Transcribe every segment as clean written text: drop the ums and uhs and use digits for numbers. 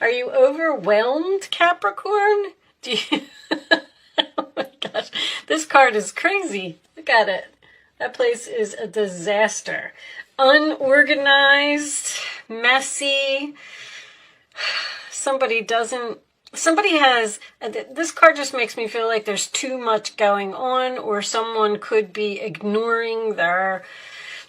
Are you overwhelmed, Capricorn? Do you... Oh my gosh, this card is crazy. Look at it. That place is a disaster. Unorganized, messy. Somebody has, this card just makes me feel like there's too much going on, or someone could be ignoring their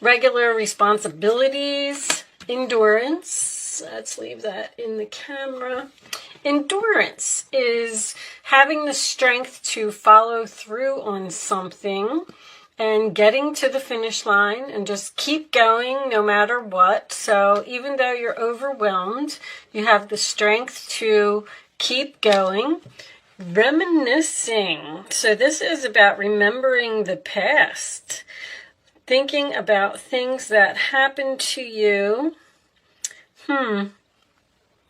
regular responsibilities. Endurance, let's leave that in the camera. Endurance is having the strength to follow through on something and getting to the finish line and just keep going no matter what. So even though you're overwhelmed, you have the strength to keep going. Reminiscing. So this is about remembering the past. Thinking about things that happened to you.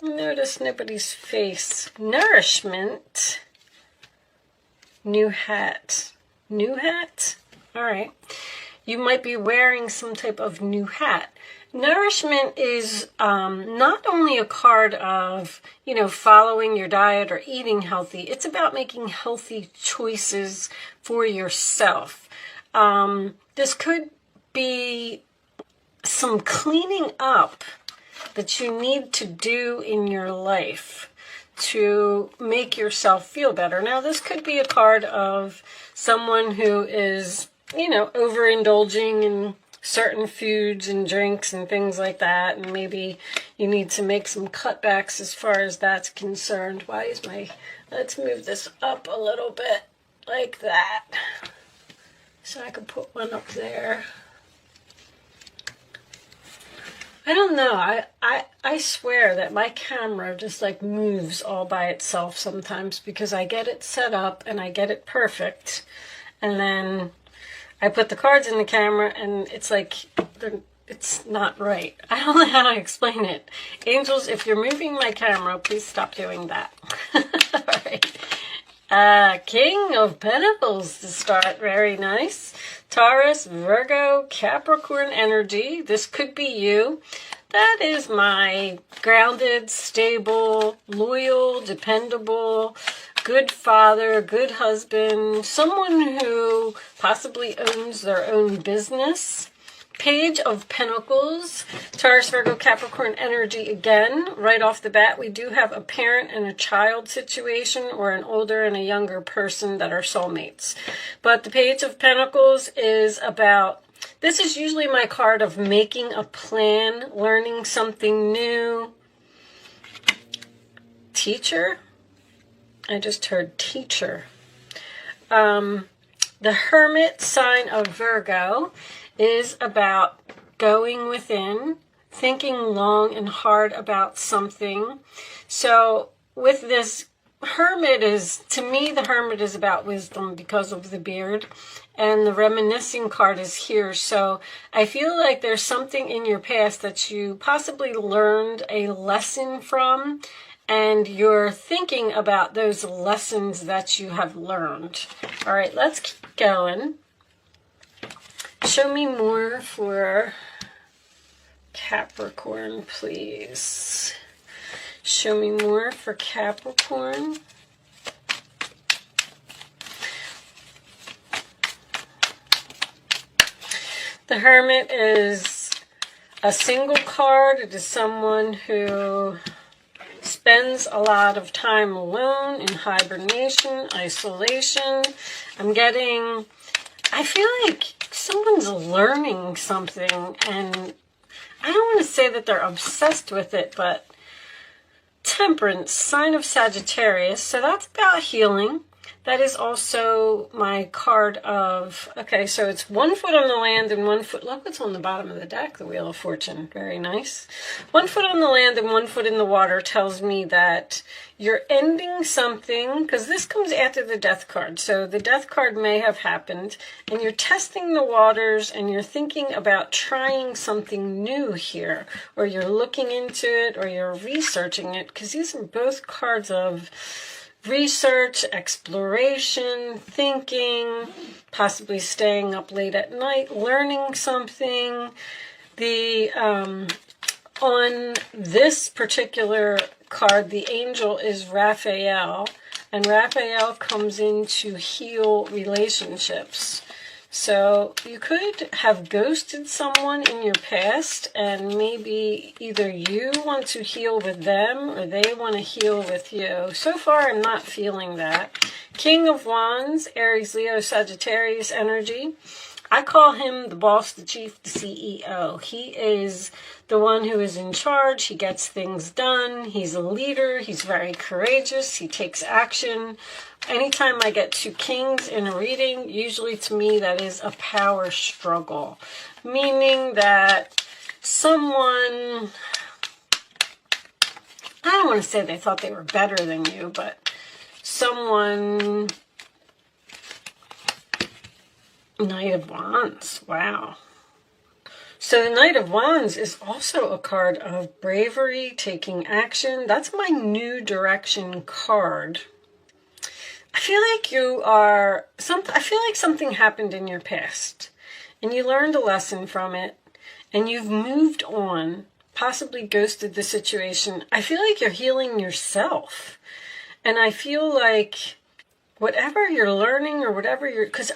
Notice nobody's face. Nourishment. New hat. New hat? All right. You might be wearing some type of new hat. Nourishment is not only a card of, following your diet or eating healthy. It's about making healthy choices for yourself. This could be some cleaning up that you need to do in your life to make yourself feel better. Now, this could be a card of someone who is, overindulging in certain foods and drinks and things like that, and maybe you need to make some cutbacks as far as that's concerned. Let's move this up a little bit like that, so I could put one up there. I don't know, I swear that my camera just moves all by itself sometimes, because I get it set up and I get it perfect, and then I put the cards in the camera and it's it's not right. I don't know how to explain it. Angels, if you're moving my camera, please stop doing that. All right. King of Pentacles to start. Very nice. Taurus, Virgo, Capricorn energy. This could be you. That is my grounded, stable, loyal, dependable, good father, good husband, someone who possibly owns their own business. Page of Pentacles, Taurus, Virgo, Capricorn energy again. Right off the bat, we do have a parent and a child situation, or an older and a younger person that are soulmates. But the Page of Pentacles is about, this is usually my card of making a plan, learning something new. Teacher? I just heard teacher. The Hermit sign of Virgo is about going within, thinking long and hard about something. So with this Hermit to me, the Hermit is about wisdom because of the beard. And the reminiscing card is here. So I feel like there's something in your past that you possibly learned a lesson from, and you're thinking about those lessons that you have learned. All right, let's keep going. Show me more for Capricorn, please. Show me more for Capricorn. The Hermit is a single card. It is someone who spends a lot of time alone, in hibernation, isolation. I feel like someone's learning something, and I don't want to say that they're obsessed with it, but Temperance, sign of Sagittarius. So that's about healing. That is also my card of, okay, so it's 1 foot on the land and 1 foot, look what's on the bottom of the deck, the Wheel of Fortune. Very nice. 1 foot on the land and 1 foot in the water tells me that you're ending something, because this comes after the Death card. So the Death card may have happened, and you're testing the waters, and you're thinking about trying something new here, or you're looking into it, or you're researching it, because these are both cards of research, exploration, thinking, possibly staying up late at night, learning something. On this particular card, the angel, is Raphael. And Raphael comes in to heal relationships. So you could have ghosted someone in your past, and maybe either you want to heal with them or they want to heal with you. So far, I'm not feeling that. King of Wands, Aries, Leo, Sagittarius energy. I call him the boss, the chief, the CEO. He is the one who is in charge. He gets things done. He's a leader. He's very courageous. He takes action. Anytime I get two kings in a reading, usually to me that is a power struggle. Meaning that someone, I don't want to say they thought they were better than you, but someone... Knight of Wands. Wow. So the Knight of Wands is also a card of bravery, taking action. That's my new direction card. I feel like I feel like something happened in your past and you learned a lesson from it and you've moved on, possibly ghosted the situation. I feel like you're healing yourself. And I feel like whatever you're learning or whatever you're, because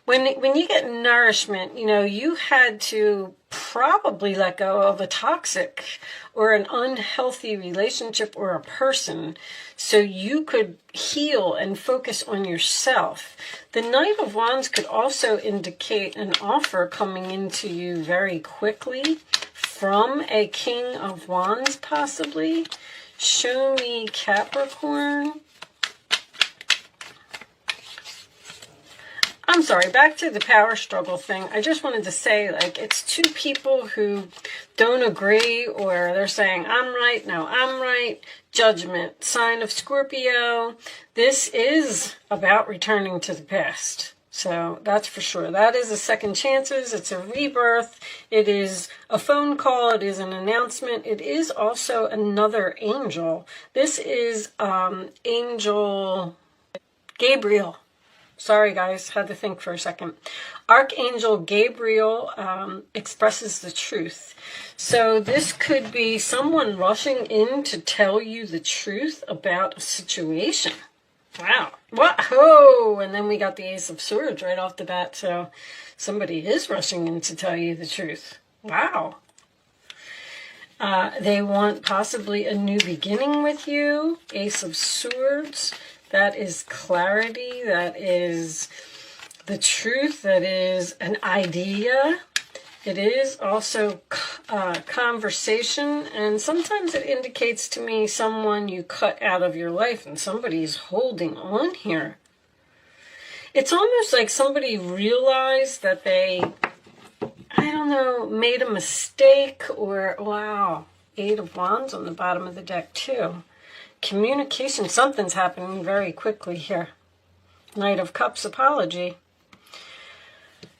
when you get nourishment, you know, you had to probably let go of a toxic or an unhealthy relationship or a person so you could heal and focus on yourself. The Knight of Wands could also indicate an offer coming into you very quickly from a King of Wands, possibly. Show me Capricorn. I'm sorry, back to the power struggle thing. I just wanted to say, like, it's two people who don't agree, or they're saying, I'm right, no, I'm right. Judgment, sign of Scorpio. This is about returning to the past. So that's for sure. That is a second chances. It's a rebirth. It is a phone call. It is an announcement. It is also another angel. This is Angel Gabriel. Sorry, guys, had to think for a second. Archangel Gabriel expresses the truth. So this could be someone rushing in to tell you the truth about a situation. Wow. Whoa! And then we got the Ace of Swords right off the bat. So somebody is rushing in to tell you the truth. Wow. They want possibly a new beginning with you. Ace of Swords. That is clarity, that is the truth, that is an idea. It is also conversation, and sometimes it indicates to me someone you cut out of your life and somebody's holding on here. It's almost like somebody realized that they, I don't know, made a mistake or, wow, Eight of Wands on the bottom of the deck too. Communication, something's happening very quickly here. Knight of Cups, apology.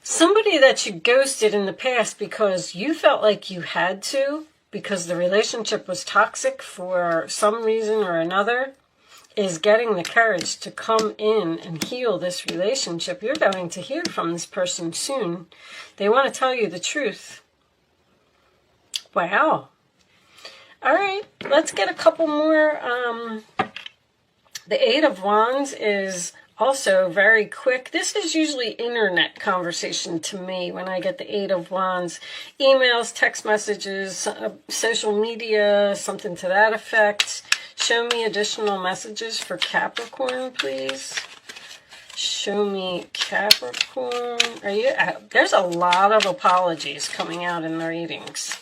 Somebody that you ghosted in the past because you felt like you had to, because the relationship was toxic for some reason or another, is getting the courage to come in and heal this relationship. You're going to hear from this person soon. They want to tell you the truth. Wow. All right, let's get a couple more. The Eight of Wands is also very quick. This is usually internet conversation to me when I get the Eight of Wands. Emails, text messages, social media, something to that effect. Show me additional messages for Capricorn, please. Show me Capricorn. There's a lot of apologies coming out in the readings.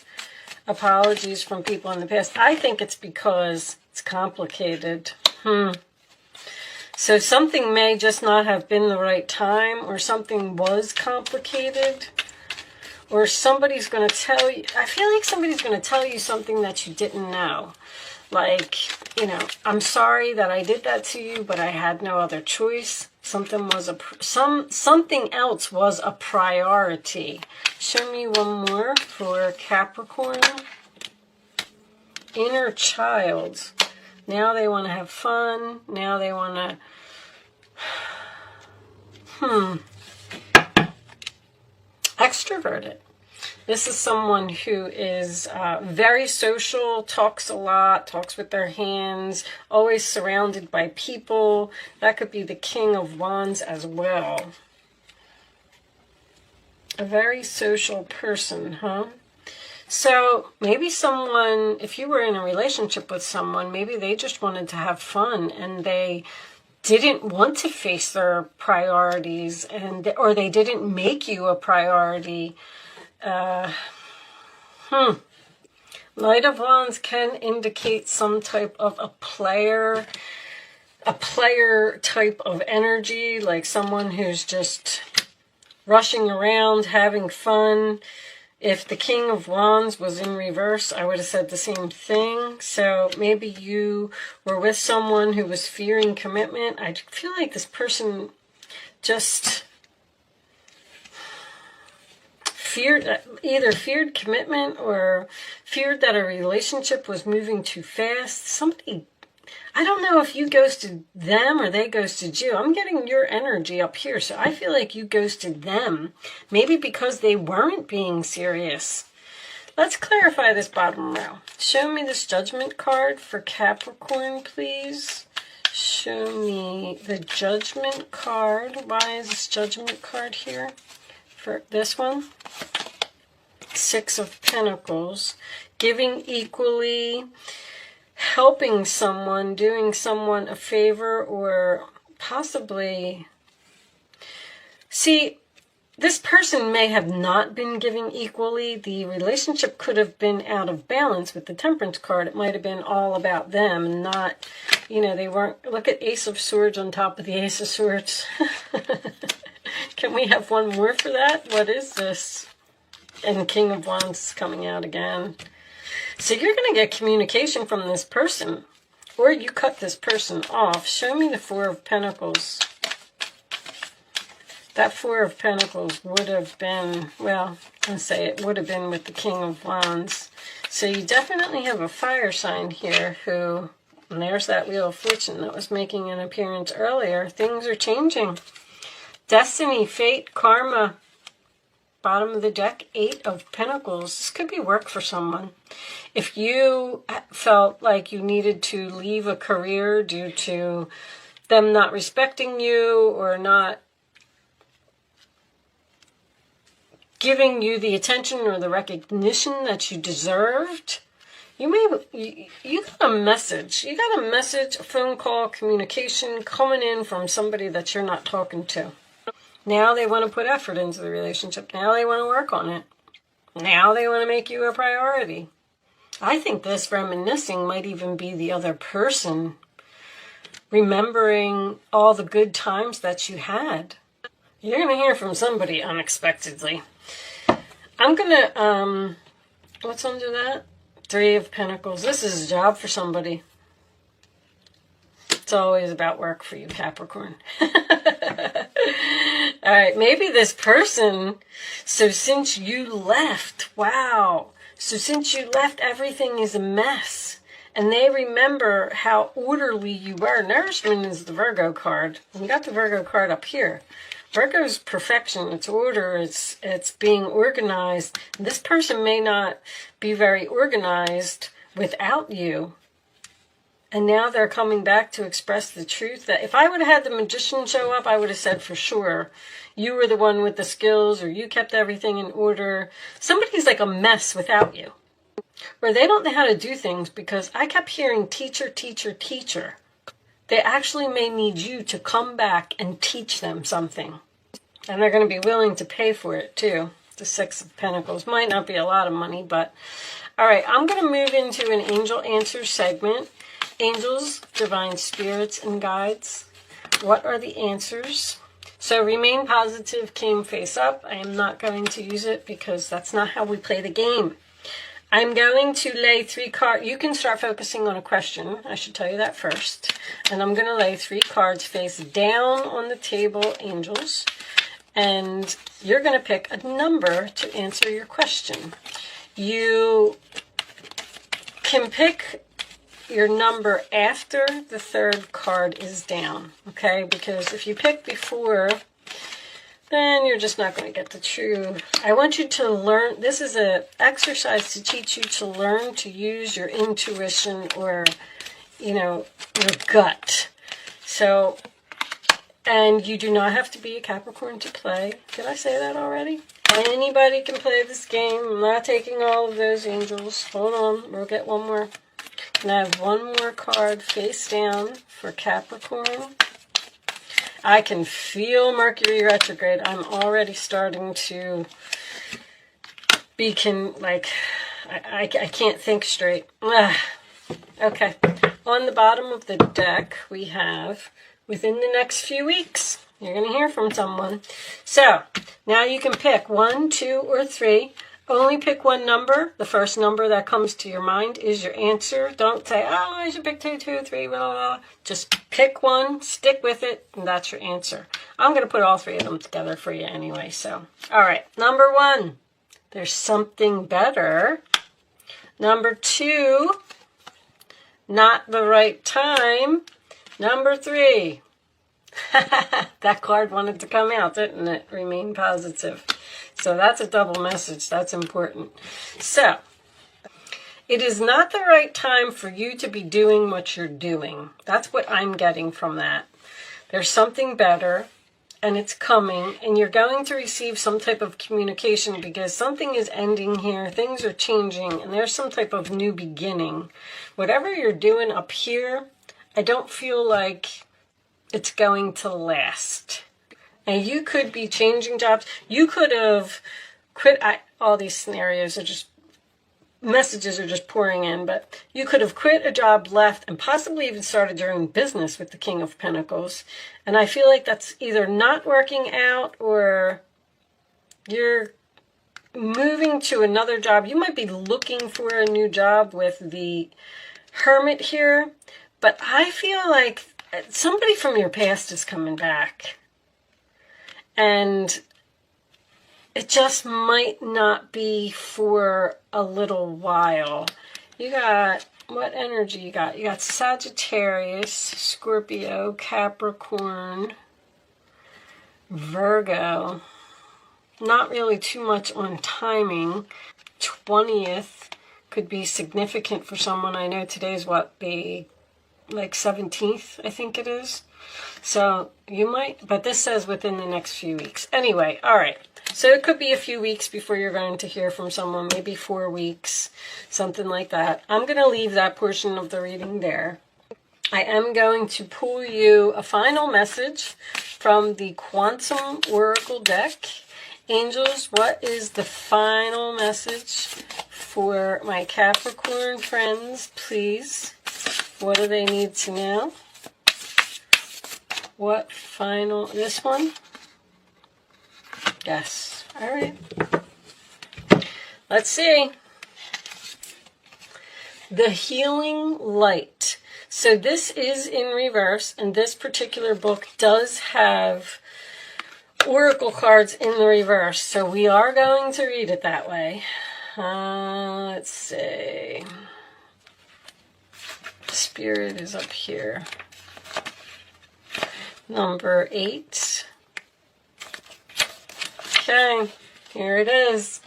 Apologies from people in the past. I think it's because it's complicated. So something may just not have been the right time, or something was complicated, or somebody's going to tell you, I feel like somebody's going to tell you something that you didn't know. Like, you know, I'm sorry that I did that to you, but I had no other choice. Something else was a priority. Show me one more for Capricorn. Inner child. Now they want to have fun. Now they want to... Extroverted. This is someone who is very social, talks a lot, talks with their hands, always surrounded by people. That could be the King of Wands as well. A very social person, huh? So maybe someone, if you were in a relationship with someone, maybe they just wanted to have fun and they didn't want to face their priorities, or they didn't make you a priority. Knight of Wands can indicate some type of a player type of energy, like someone who's just rushing around, having fun. If the King of Wands was in reverse, I would have said the same thing. So maybe you were with someone who was fearing commitment. I feel like this just either feared commitment or feared that a relationship was moving too fast. Somebody, I don't know if you ghosted them or they ghosted you. I'm getting your energy up here, so I feel like you ghosted them. Maybe because they weren't being serious. Let's clarify this bottom row. Show me this Judgment card for Capricorn, please. Show me the Judgment card. Why is this Judgment card here for this one? Six of Pentacles. Giving equally, helping someone, doing someone a favor, or possibly... See, this person may have not been giving equally. The relationship could have been out of balance with the Temperance card. It might have been all about them and not, they weren't... Look at Ace of Swords on top of the Ace of Swords. Can we have one more for that? What is this? And King of Wands coming out again. So you're going to get communication from this person, or you cut this person off. Show me the Four of Pentacles. That Four of Pentacles would have been, well, let's say it would have been with the King of Wands. So you definitely have a fire sign here who, and there's that Wheel of Fortune that was making an appearance earlier. Things are changing. Destiny, fate, karma. Bottom of the deck, Eight of Pentacles. This could be work for someone. If you felt like you needed to leave a career due to them not respecting you or not giving you the attention or the recognition that you deserved, you got a message. You got a message, a phone call, communication coming in from somebody that you're not talking to. Now they want to put effort into the relationship. Now they want to work on it. Now they want to make you a priority. I think this reminiscing might even be the other person remembering all the good times that you had. You're going to hear from somebody unexpectedly. I'm going to, what's under that? Three of Pentacles. This is a job for somebody. It's always about work for you, Capricorn. All right, maybe this person, so since you left, wow. So since you left, everything is a mess. And they remember how orderly you were. Nourishment is the Virgo card. You got the Virgo card up here. Virgo's perfection, it's order, it's being organized. This person may not be very organized without you. And now they're coming back to express the truth. That if I would have had the Magician show up, I would have said for sure, you were the one with the skills, or you kept everything in order. Somebody's like a mess without you. Or they don't know how to do things, because I kept hearing teacher, teacher, teacher. They actually may need you to come back and teach them something. And they're going to be willing to pay for it too. The Six of Pentacles. Might not be a lot of money, but... All right, I'm going to move into an Angel Answers segment. Angels, divine spirits, and guides. What are the answers? So remain positive, came face up. I am not going to use it because that's not how we play the game. I'm going to lay 3 cards. You can start focusing on a question. I should tell you that first. And I'm going to lay 3 cards face down on the table, angels. And you're going to pick a number to answer your question. You can pick your number after the 3rd card is down, okay? Because if you pick before then you're just not going to get the true. I want you to learn. This is an exercise to teach you to learn to use your intuition or, your gut. So, and you do not have to be a Capricorn to play. Did I say that already? Anybody can play this game. I'm not taking all of those angels. Hold on. We'll get one more. And I have one more card face down for Capricorn. I can feel Mercury retrograde. I'm already starting to be, I can't think straight. Okay. On the bottom of the deck, we have, within the next few weeks, you're going to hear from someone. So, now you can pick 1, 2, or 3. Only pick one number. The first number that comes to your mind is your answer. Don't say, oh, I should pick 2, 2, 3, blah, blah, blah. Just pick one, stick with it, and that's your answer. I'm going to put all 3 of them together for you anyway. So, all right. Number 1, there's something better. Number 2, not the right time. Number 3, that card wanted to come out, didn't it? Remain positive. So that's a double message. That's important. So, it is not the right time for you to be doing what you're doing. That's what I'm getting from that. There's something better, and it's coming, and you're going to receive some type of communication because something is ending here. Things are changing, and there's some type of new beginning. Whatever you're doing up here, I don't feel like it's going to last. And you could be changing jobs. You could have quit. All these scenarios are just, messages are just pouring in. But you could have quit a job, left, and possibly even started your own business with the King of Pentacles. And I feel like that's either not working out or you're moving to another job. You might be looking for a new job with the Hermit here. But I feel like somebody from your past is coming back. And it just might not be for a little while. You got, what energy you got? You got Sagittarius, Scorpio, Capricorn, Virgo. Not really too much on timing. 20th could be significant for someone. I know today's the 17th, I think it is. So you might, but this says within the next few weeks. Anyway, all right. So it could be a few weeks before you're going to hear from someone, maybe 4 weeks, something like that. I'm going to leave that portion of the reading there. I am going to pull you a final message from the Quantum Oracle deck. Angels, what is the final message for my Capricorn friends, please? What do they need to know? What final, this one? Yes. All right. Let's see. The Healing Light. So this is in reverse, and this particular book does have oracle cards in the reverse. So we are going to read it that way. Let's see. Spirit is up here. Number 8. Okay, here it is.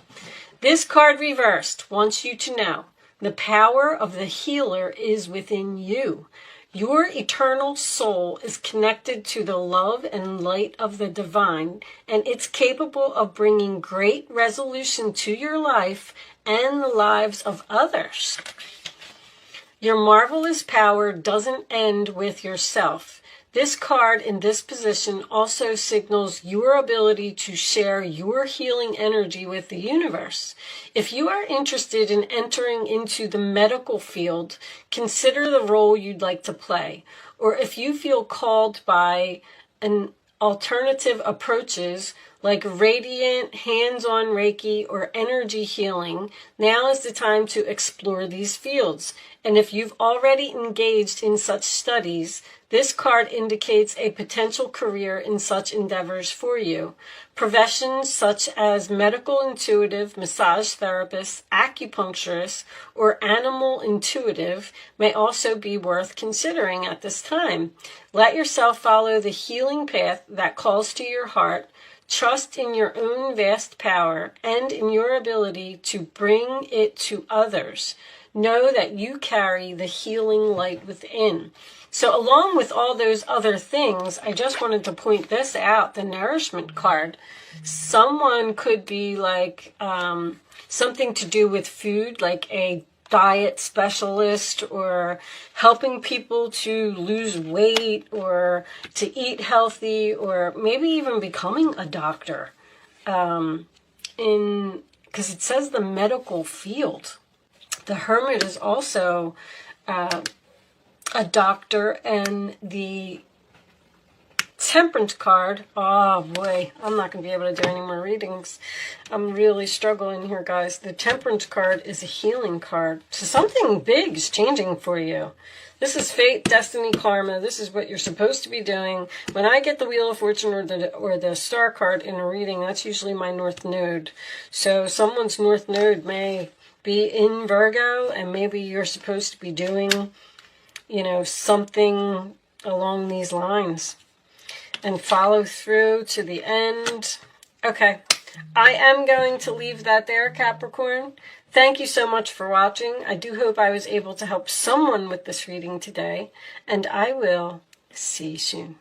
This card reversed wants you to know the power of the healer is within you. Your eternal soul is connected to the love and light of the divine, and it's capable of bringing great resolution to your life and the lives of others. Your marvelous power doesn't end with yourself. This card in this position also signals your ability to share your healing energy with the universe. If you are interested in entering into the medical field, consider the role you'd like to play. Or if you feel called by an alternative approaches like radiant, hands-on Reiki, or energy healing, now is the time to explore these fields. And if you've already engaged in such studies, this card indicates a potential career in such endeavors for you. Professions such as medical intuitive, massage therapist, acupuncturist, or animal intuitive may also be worth considering at this time. Let yourself follow the healing path that calls to your heart. Trust in your own vast power and in your ability to bring it to others. Know that you carry the healing light within. So along with all those other things, I just wanted to point this out, the nourishment card. Someone could be like something to do with food, like a diet specialist, or helping people to lose weight or to eat healthy, or maybe even becoming a doctor. Because it says the medical field. The Hermit is also a doctor, and the Temperance card, oh boy, I'm not going to be able to do any more readings. I'm really struggling here, guys. The Temperance card is a healing card. So something big is changing for you. This is fate, destiny, karma. This is what you're supposed to be doing. When I get the Wheel of Fortune or the Star card in a reading, that's usually my North Node. So someone's North Node may be in Virgo, and maybe you're supposed to be doing, you know, something along these lines. And follow through to the end. Okay, I am going to leave that there, Capricorn. Thank you so much for watching. I do hope I was able to help someone with this reading today. And I will see you soon.